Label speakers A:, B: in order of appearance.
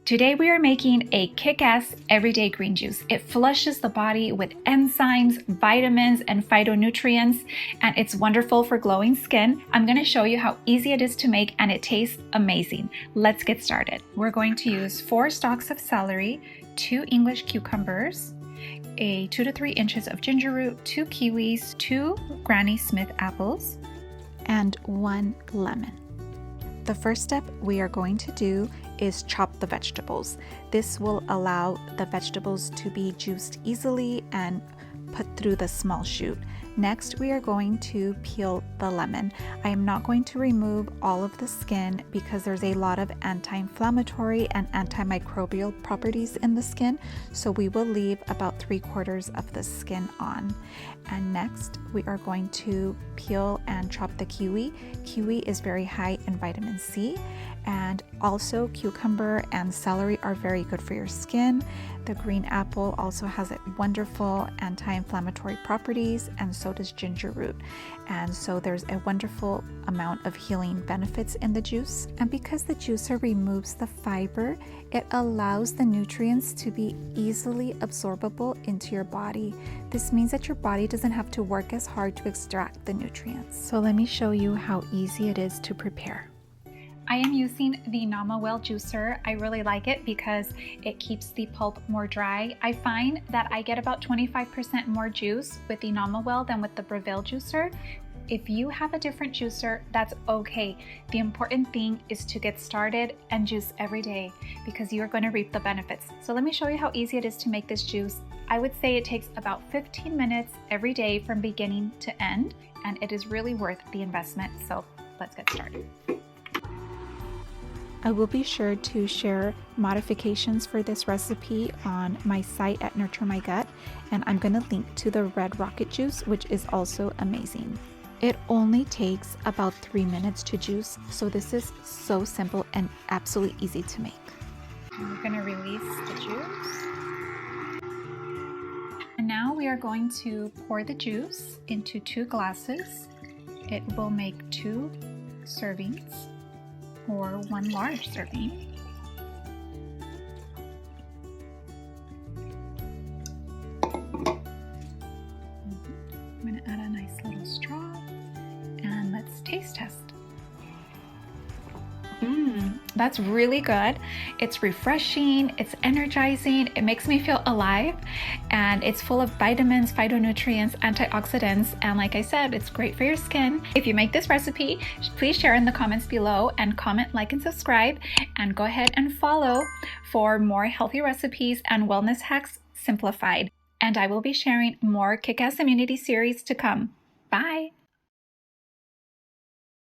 A: Today we are making a kick-ass everyday green juice. It flushes the body with enzymes, vitamins, and phytonutrients, and it's wonderful for glowing skin. I'm going to show you how easy it is to make, and it tastes amazing. Let's get started. We're going to use 4 stalks of celery, 2 English cucumbers, 2 to 3 inches of ginger root, 2 kiwis, 2 Granny Smith apples, and 1 lemon. The first step we are going to do is chop the vegetables. This will allow the vegetables to be juiced easily and put through the small chute. Next, we are going to peel the lemon. I am not going to remove all of the skin because there's a lot of anti-inflammatory and antimicrobial properties in the skin, so we will leave about 3/4 of the skin on. And next, we are going to peel and chop the kiwi. Kiwi is very high in vitamin C, and also cucumber and celery are very good for your skin. The green apple also has wonderful anti-inflammatory properties, and so does ginger root. And so there's a wonderful amount of healing benefits in the juice. And because the juicer removes the fiber, it allows the nutrients to be easily absorbable into your body. This means that your body doesn't have to work as hard to extract the nutrients. So let me show you how easy it is to prepare. I am using the Nama Well juicer. I really like it because it keeps the pulp more dry. I find that I get about 25% more juice with the Nama Well than with the Breville juicer. If you have a different juicer, that's okay. The important thing is to get started and juice every day because you are going to reap the benefits. So let me show you how easy it is to make this juice. I would say it takes about 15 minutes every day from beginning to end, and it is really worth the investment. So let's get started. I will be sure to share modifications for this recipe on my site at Nurture My Gut, and I'm going to link to the red rocket juice, which is also amazing. It only takes about 3 minutes to juice, so this is so simple and absolutely easy to make. And we're going to release the juice. And now we are going to pour the juice into 2 glasses. It will make 2 servings, or 1 large serving. I'm going to add a nice little straw, and let's taste test. That's really good. It's refreshing, it's energizing, it makes me feel alive, and it's full of vitamins, phytonutrients, antioxidants, and like I said, it's great for your skin. If you make this recipe, please share in the comments below and comment, like, and subscribe, and go ahead and follow for more healthy recipes and wellness hacks simplified. And I will be sharing more Kick-Ass Immunity series to come. Bye!